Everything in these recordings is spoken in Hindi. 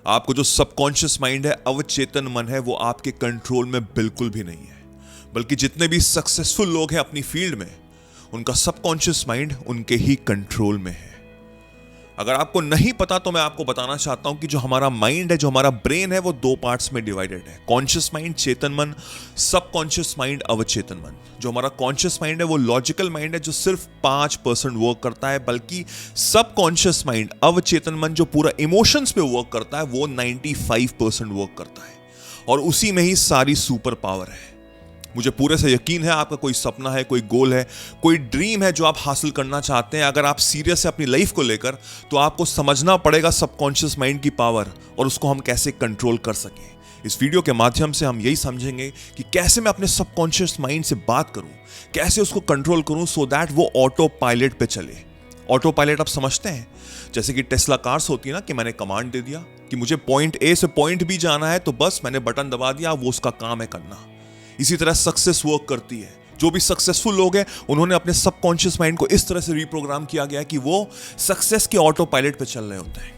आपको जो सबकॉन्शियस माइंड है, अवचेतन मन है, वो आपके कंट्रोल में बिल्कुल भी नहीं है। बल्कि जितने भी सक्सेसफुल लोग हैं अपनी फील्ड में, उनका सबकॉन्शियस माइंड उनके ही कंट्रोल में है। अगर आपको नहीं पता तो मैं आपको बताना चाहता हूं कि जो हमारा माइंड है, जो हमारा ब्रेन है, वो दो पार्ट्स में डिवाइडेड है। कॉन्शियस माइंड चेतन मन, सबकॉन्शियस माइंड अवचेतन मन। जो हमारा कॉन्शियस माइंड है वो लॉजिकल माइंड है जो सिर्फ 5% वर्क करता है, बल्कि सबकॉन्शियस माइंड अवचेतन मन जो पूरा इमोशंस पे वर्क करता है वो 95% वर्क करता है। और उसी में ही सारी सुपर पावर है। मुझे पूरे से यकीन है आपका कोई सपना है, कोई गोल है, कोई ड्रीम है जो आप हासिल करना चाहते हैं। अगर आप सीरियस है अपनी लाइफ को लेकर, तो आपको समझना पड़ेगा सबकॉन्शियस माइंड की पावर और उसको हम कैसे कंट्रोल कर सकें। इस वीडियो के माध्यम से हम यही समझेंगे कि कैसे मैं अपने सबकॉन्शियस माइंड से बात करूं, कैसे उसको कंट्रोल करूं सो दैट वो ऑटो पायलट पे चले। ऑटो पायलट आप समझते हैं, जैसे कि टेस्ला कार्स होती है ना, कि मैंने कमांड दे दिया कि मुझे पॉइंट ए से पॉइंट बी जाना है, तो बस मैंने बटन दबा दिया, वो उसका काम है करना। इसी तरह सक्सेस वर्क करती है। जो भी सक्सेसफुल लोग हैं, उन्होंने अपने सबकॉन्शियस माइंड को इस तरह से रिप्रोग्राम किया गया है कि वो सक्सेस के ऑटो पायलट पे चल रहे होते हैं।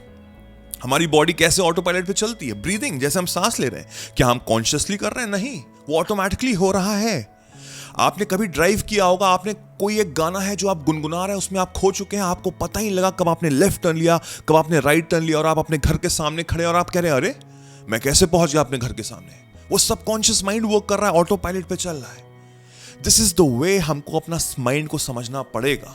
हमारी बॉडी कैसे ऑटो पायलट पे चलती है? ब्रीदिंग, जैसे हम सांस ले रहे हैं, क्या हम कॉन्शियसली कर रहे हैं? नहीं, वो ऑटोमेटिकली हो रहा है। आपने कभी ड्राइव किया होगा, आपने कोई एक गाना है जो आप गुनगुना रहे हैं, उसमें आप खो चुके हैं, आपको पता ही लगा कब आपने लेफ्ट टर्न लिया, कब आपने राइट टर्न लिया, और आप अपने घर के सामने खड़े और आप कह रहे हैं अरे मैं कैसे पहुंच गया अपने घर के सामने। वो सबकॉन्शियस माइंड वर्क कर रहा है, ऑटो पायलट पे चल रहा है। दिस इज द वे हमको अपना माइंड को समझना पड़ेगा।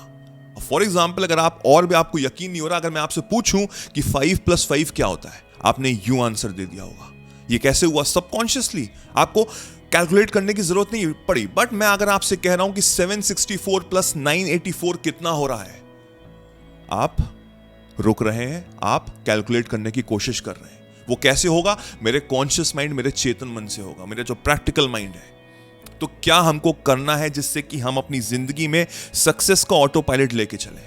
फॉर एग्जाम्पल, अगर आप और भी आपको यकीन नहीं हो रहा, अगर मैं आपसे पूछूं कि 5 + 5 क्या होता है, आपने यूं आंसर दे दिया होगा। ये कैसे हुआ? सबकॉन्शियसली आपको कैलकुलेट करने की जरूरत नहीं पड़ी। बट मैं अगर आपसे कह रहा हूं कि 764 + 984 कितना हो रहा है, आप रुक रहे हैं, आप कैलकुलेट करने की कोशिश कर रहे हैं। वो कैसे होगा? मेरे कॉन्शियस माइंड, मेरे चेतन मन से होगा, मेरे जो प्रैक्टिकल माइंड है। तो क्या हमको करना है जिससे कि हम अपनी जिंदगी में सक्सेस का ऑटो पायलट लेके चलें?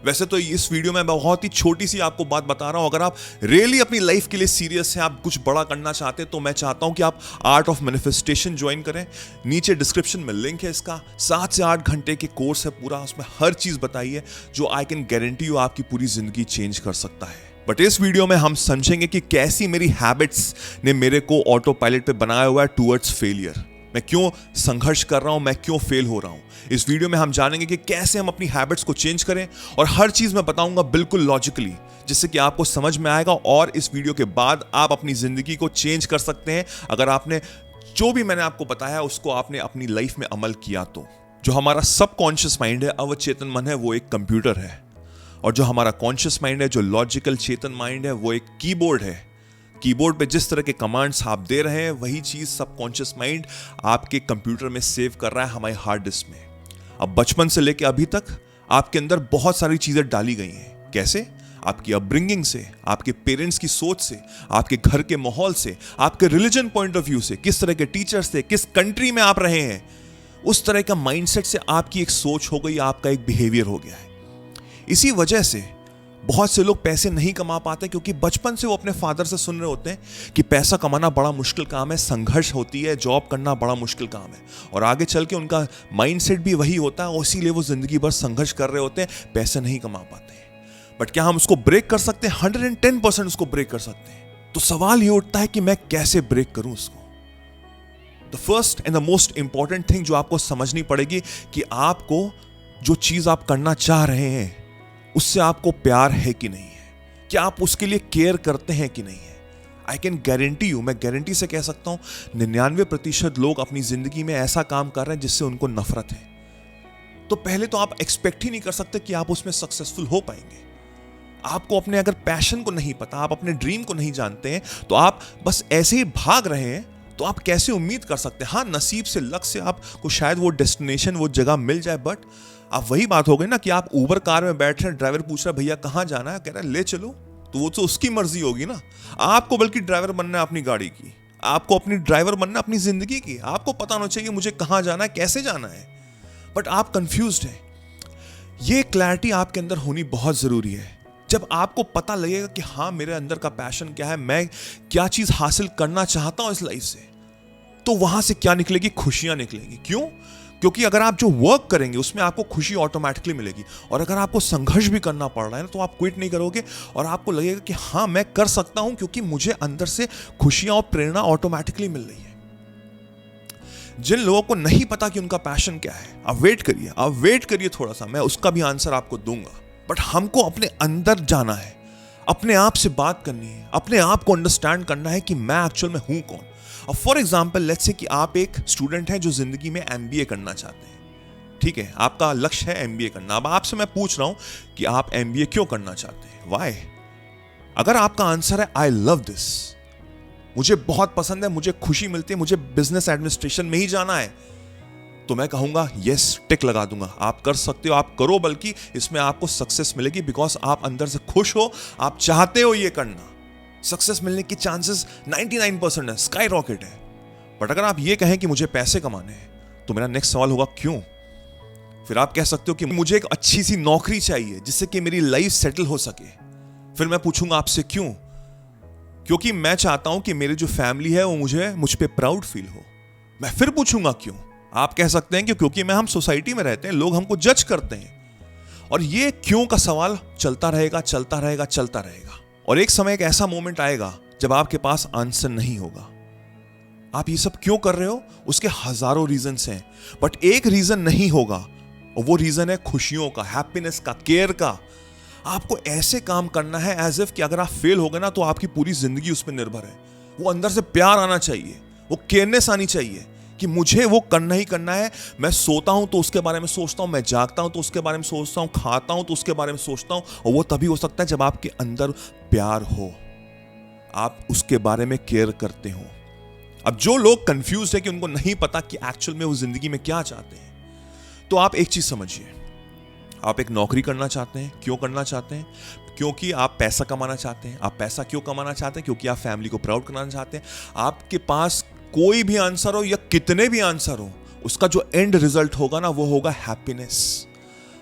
वैसे तो इस वीडियो में बहुत ही छोटी सी आपको बात बता रहा हूं। अगर आप रियली अपनी लाइफ के लिए सीरियस हैं, आप कुछ बड़ा करना चाहते हैं, तो मैं चाहता हूं कि आप आर्ट ऑफ मैनिफेस्टेशन ज्वाइन करें। नीचे डिस्क्रिप्शन में लिंक है इसका। 7 से 8 घंटे के कोर्स है पूरा, उसमें हर चीज बताई है जो आई कैन गारंटी यू आपकी पूरी जिंदगी चेंज कर सकता है। बट इस वीडियो में हम समझेंगे कि कैसी मेरी हैबिट्स ने मेरे को ऑटो पायलट पे बनाया हुआ है टुवर्ड्स फेलियर। मैं क्यों संघर्ष कर रहा हूं, मैं क्यों फेल हो रहा हूं। इस वीडियो में हम जानेंगे कि कैसे हम अपनी हैबिट्स को चेंज करें, और हर चीज मैं बताऊंगा बिल्कुल लॉजिकली, जिससे कि आपको समझ में आएगा। और इस वीडियो के बाद आप अपनी जिंदगी को चेंज कर सकते हैं अगर आपने जो भी मैंने आपको बताया उसको आपने अपनी लाइफ में अमल किया तो। जो हमारा सबकॉन्शियस माइंड है, अवचेतन मन है, वो एक कंप्यूटर है। और जो हमारा कॉन्शियस माइंड है, जो लॉजिकल चेतन माइंड है, वो एक कीबोर्ड है। कीबोर्ड पे जिस तरह के कमांड्स आप दे रहे हैं, वही चीज सबकॉन्शियस माइंड आपके कंप्यूटर में सेव कर रहा है, हमारे हार्ड डिस्क में। अब बचपन से लेकर अभी तक आपके अंदर बहुत सारी चीजें डाली गई हैं। कैसे? आपकी अपब्रिंगिंग से, आपके पेरेंट्स की सोच से, आपके घर के माहौल से, आपके रिलीजन पॉइंट ऑफ व्यू से, किस तरह के टीचर्स थे, किस कंट्री में आप रहे हैं, उस तरह का माइंडसेट से आपकी एक सोच हो गई, आपका एक बिहेवियर हो गया है। इसी वजह से बहुत से लोग पैसे नहीं कमा पाते, क्योंकि बचपन से वो अपने फादर से सुन रहे होते हैं कि पैसा कमाना बड़ा मुश्किल काम है, संघर्ष होती है, जॉब करना बड़ा मुश्किल काम है। और आगे चल के उनका माइंडसेट भी वही होता है, और इसीलिए वो जिंदगी भर संघर्ष कर रहे होते हैं, पैसे नहीं कमा पाते। बट क्या हम उसको ब्रेक कर सकते हैं? 110% उसको ब्रेक कर सकते हैं। तो सवाल ये उठता है कि मैं कैसे ब्रेक करूं उसको। The first and the most important thing जो आपको समझनी पड़ेगी कि आपको जो चीज आप करना चाह रहे हैं उससे आपको प्यार है कि नहीं है, क्या आप उसके लिए केयर करते हैं कि नहीं है। आई कैन गारंटी यू, मैं गारंटी से कह सकता हूं, 99% लोग अपनी जिंदगी में ऐसा काम कर रहे हैं जिससे उनको नफरत है। तो पहले तो आप एक्सपेक्ट ही नहीं कर सकते कि आप उसमें सक्सेसफुल हो पाएंगे। आपको अपने अगर पैशन को नहीं पता, आप अपने ड्रीम को नहीं जानते हैं, तो आप बस ऐसे ही भाग रहे हैं, तो आप कैसे उम्मीद कर सकते हैं? हाँ, नसीब से, लक से आपको शायद वो डेस्टिनेशन, वो जगह मिल जाए। बट आप वही बात हो गई ना कि आप उबर कार में बैठ रहे हैं, ड्राइवर पूछ रहा है भैया कहाँ जाना है, कह रहा है ले चलो, तो वो तो उसकी मर्जी होगी ना। आपको बल्कि ड्राइवर बनना है अपनी गाड़ी की, आपको अपनी ड्राइवर बनना अपनी जिंदगी की। आपको पता होना चाहिए मुझे कहाँ जाना है, कैसे जाना है। बट आप कंफ्यूज्ड हैं। ये क्लैरिटी आपके अंदर होनी बहुत जरूरी है। जब आपको पता लगेगा कि हाँ, मेरे अंदर का पैशन क्या है, मैं क्या चीज हासिल करना चाहता हूं इस लाइफ से, तो वहां से क्या निकलेगी? खुशियां निकलेगी। क्यों? क्योंकि अगर आप जो वर्क करेंगे उसमें आपको खुशी ऑटोमेटिकली मिलेगी, और अगर आपको संघर्ष भी करना पड़ रहा है ना तो आप क्विट नहीं करोगे और आपको लगेगा कि हाँ मैं कर सकता हूं, क्योंकि मुझे अंदर से खुशियां और प्रेरणा ऑटोमेटिकली मिल रही है। जिन लोगों को नहीं पता कि उनका पैशन क्या है, आप वेट करिए थोड़ा सा, मैं उसका भी आंसर आपको दूंगा। बट हमको अपने अंदर जाना है, अपने आप से बात करनी है, अपने आप को अंडरस्टैंड करना है कि मैं एक्चुअल में हूं कौन। अब फॉर एग्जाम्पल लेट्स से कि आप एक स्टूडेंट हैं जो जिंदगी में MBA करना चाहते हैं, ठीक है, आपका लक्ष्य है MBA करना। अब आपसे मैं पूछ रहा हूं कि आप MBA क्यों करना चाहते हैं, व्हाई? अगर आपका आंसर है आई लव दिस, मुझे बहुत पसंद है, मुझे खुशी मिलती है, मुझे बिजनेस एडमिनिस्ट्रेशन में ही जाना है, तो मैं कहूंगा यस, टिक लगा दूंगा, आप कर सकते हो, आप करो, बल्कि इसमें आपको सक्सेस मिलेगी बिकॉज आप अंदर से खुश हो, आप चाहते हो ये करना। सक्सेस मिलने की चांसेस 99% है, स्काई रॉकेट है। बट अगर आप ये कहें कि मुझे पैसे कमाने हैं, तो मेरा नेक्स्ट सवाल होगा क्यों? फिर आप कह सकते हो कि मुझे एक अच्छी सी नौकरी चाहिए जिससे कि मेरी लाइफ सेटल हो सके। फिर मैं पूछूंगा आपसे क्यों? क्योंकि मैं चाहता हूं कि मेरी जो फैमिली है वो मुझ पे प्राउड फील हो। मैं फिर पूछूंगा क्यों? आप कह सकते हैं कि क्योंकि हम सोसाइटी में रहते हैं, लोग हमको जज करते हैं। और ये क्यों का सवाल चलता रहेगा। और एक समय एक ऐसा मोमेंट आएगा जब आपके पास आंसर नहीं होगा। आप ये सब क्यों कर रहे हो, उसके हजारों रीजंस हैं, बट एक रीजन नहीं होगा, और वो रीजन है खुशियों का, हैप्पीनेस का, केयर का। आपको ऐसे काम करना है एज इफ कि अगर आप फेल हो गए ना तो आपकी पूरी जिंदगी उस पर निर्भर है। वो अंदर से प्यार आना चाहिए, वो केयरनेस आनी चाहिए कि मुझे वो करना ही करना है। मैं सोता हूं तो उसके बारे में सोचता हूं, मैं जागता हूं तो उसके बारे में सोचता हूं, खाता हूं तो उसके बारे में सोचता हूं। और वो तभी हो सकता है जब आपके अंदर प्यार हो, आप उसके बारे में केयर करते हो। अब जो लोग कंफ्यूज है कि उनको नहीं पता कि एक्चुअल में वो जिंदगी में क्या चाहते हैं, तो आप एक चीज समझिए, आप एक नौकरी करना चाहते हैं। क्यों करना चाहते हैं? क्योंकि आप पैसा कमाना चाहते हैं। आप पैसा क्यों कमाना चाहते हैं? क्योंकि आप फैमिली को प्राउड कराना चाहते हैं। आपके पास कोई भी आंसर हो या कितने भी आंसर हो, उसका जो एंड रिजल्ट होगा ना वो होगा हैप्पीनेस।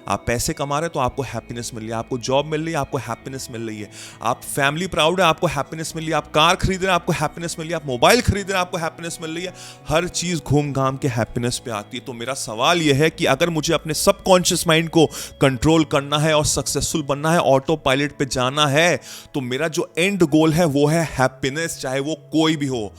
आप पैसे कमा रहे हैं तो आपको हैप्पीनेस मिल रही है, आपको जॉब मिल रही है, आपको हैप्पीनेस मिल रही है, आप फैमिली प्राउड है, आपको हैप्पीनेस मिल रही है, आप कार खरीद रहे हैं, आपको हैप्पीनेस मिल रही है, आप मोबाइल खरीद रहे हैं, आपको हैप्पीनेस मिल रही है। हर चीज घूम घाम के हैप्पीनेस पे आती है। तो मेरा सवाल यह है कि अगर मुझे अपने सबकॉन्शियस माइंड को कंट्रोल करना है और सक्सेसफुल बनना है, ऑटो पायलट पे जाना है, तो मेरा जो एंड गोल है वो है हैप्पीनेस, चाहे वो कोई भी हो।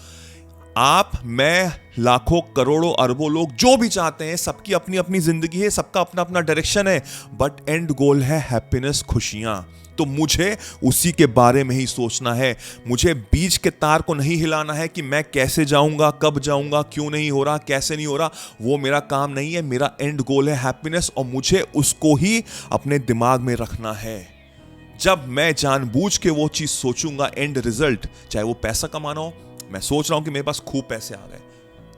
आप, मैं, लाखों, करोड़ों, अरबों लोग जो भी चाहते हैं, सबकी अपनी अपनी जिंदगी है, सबका अपना अपना डायरेक्शन है, बट एंड गोल है हैप्पीनेस, खुशियां। तो मुझे उसी के बारे में ही सोचना है। मुझे बीच के तार को नहीं हिलाना है कि मैं कैसे जाऊंगा, कब जाऊंगा, क्यों नहीं हो रहा, कैसे नहीं हो रहा, वो मेरा काम नहीं है। मेरा एंड गोल है हैप्पीनेस, और मुझे उसको ही अपने दिमाग में रखना है। जब मैं जानबूझ के वो चीज सोचूंगा, एंड रिजल्ट, चाहे वो पैसा कमाना हो, मैं सोच रहा हूं कि मेरे पास खूब पैसे आ गए,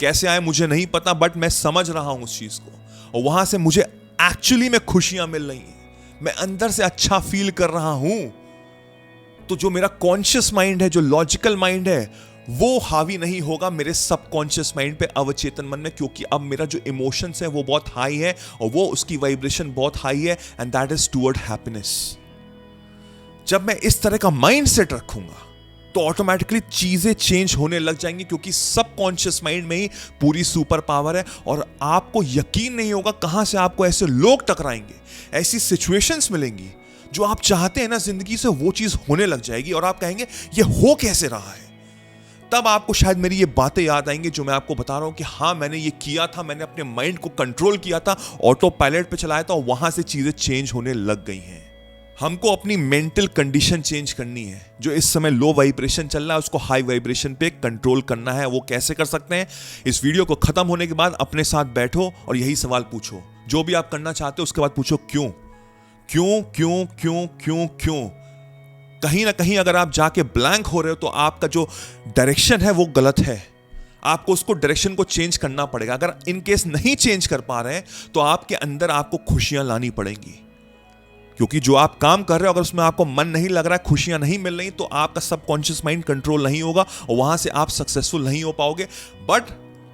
कैसे आए मुझे नहीं पता, बट मैं समझ रहा हूं उस चीज को, और वहां से मुझे एक्चुअली में खुशियां मिल रही हैं, मैं अंदर से अच्छा फील कर रहा हूं। तो जो मेरा कॉन्शियस माइंड है, जो लॉजिकल माइंड है, वो हावी नहीं होगा मेरे सबकॉन्शियस माइंड पे, अवचेतन मन में, क्योंकि अब मेरा जो इमोशंस है वो बहुत हाई है, और वो उसकी वाइब्रेशन बहुत हाई है, and that is toward happiness. जब मैं इस तरह का माइंड सेट रखूंगा तो ऑटोमेटिकली चीजें चेंज होने लग जाएंगी, क्योंकि सबकॉन्शियस माइंड में ही पूरी सुपर पावर है। और आपको यकीन नहीं होगा कहां से आपको ऐसे लोग टकराएंगे, ऐसी सिचुएशंस मिलेंगी जो आप चाहते हैं ना जिंदगी से, वो चीज होने लग जाएगी, और आप कहेंगे ये हो कैसे रहा है। तब आपको शायद मेरी ये बातें याद आएंगी जो मैं आपको बता रहा हूं कि हाँ, मैंने ये किया था, मैंने अपने माइंड को कंट्रोल किया था, ऑटो पायलट पे चलाया था, और वहां से चीजें चेंज होने लग गई हैं। हमको अपनी मेंटल कंडीशन चेंज करनी है। जो इस समय लो वाइब्रेशन चल रहा है उसको हाई वाइब्रेशन पे कंट्रोल करना है। वो कैसे कर सकते हैं? इस वीडियो को खत्म होने के बाद अपने साथ बैठो और यही सवाल पूछो, जो भी आप करना चाहते हो उसके बाद पूछो क्यों क्यों क्यों क्यों क्यों क्यों। कहीं ना कहीं अगर आप जाके ब्लैंक हो रहे हो तो आपका जो डायरेक्शन है वो गलत है, आपको उसको डायरेक्शन को चेंज करना पड़ेगा। अगर इन केस नहीं चेंज कर पा रहे हैं तो आपके अंदर आपको खुशियां लानी पड़ेंगी, क्योंकि जो आप काम कर रहे हो अगर उसमें आपको मन नहीं लग रहा है, खुशियां नहीं मिल रही, तो आपका सबकॉन्शियस माइंड कंट्रोल नहीं होगा और वहां से आप सक्सेसफुल नहीं हो पाओगे। बट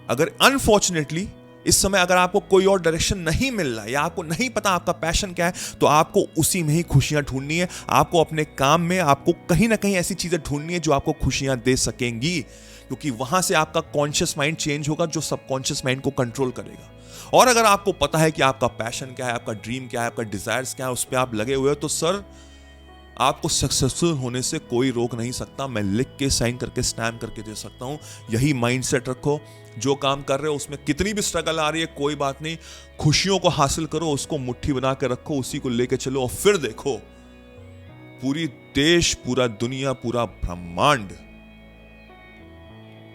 अगर अनफॉर्चुनेटली इस समय अगर आपको कोई और डायरेक्शन नहीं मिल रहा या आपको नहीं पता आपका पैशन क्या है, तो आपको उसी में ही खुशियां ढूंढनी है। आपको अपने काम में आपको कहीं ना कहीं ऐसी चीजें ढूंढनी है जो आपको खुशियां दे सकेंगी, क्योंकि वहां से आपका कॉन्शियस माइंड चेंज होगा जो सबकॉन्शियस माइंड को कंट्रोल करेगा। और अगर आपको पता है कि आपका पैशन क्या है, आपका ड्रीम क्या है, आपका डिजायर्स क्या है, उस पर आप लगे हुए हो, तो सर आपको सक्सेसफुल होने से कोई रोक नहीं सकता। मैं लिख के, साइन करके, स्टैम्प करके दे सकता हूं। यही माइंडसेट रखो। जो काम कर रहे हो उसमें कितनी भी स्ट्रगल आ रही है कोई बात नहीं, खुशियों को हासिल करो, उसको मुट्ठी बना के रखो, उसी को लेके चलो, और फिर देखो पूरी देश, पूरा दुनिया, पूरा ब्रह्मांड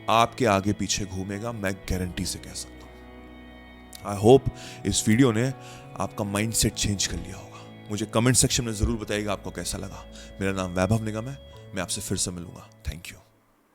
आपके आगे पीछे घूमेगा। मैं गारंटी से कह सकता हूं। आई होप इस वीडियो ने आपका माइंडसेट चेंज कर लिया होगा। मुझे कमेंट सेक्शन में जरूर बताइएगा आपको कैसा लगा। मेरा नाम वैभव निगम है। मैं आपसे फिर से मिलूंगा। Thank you.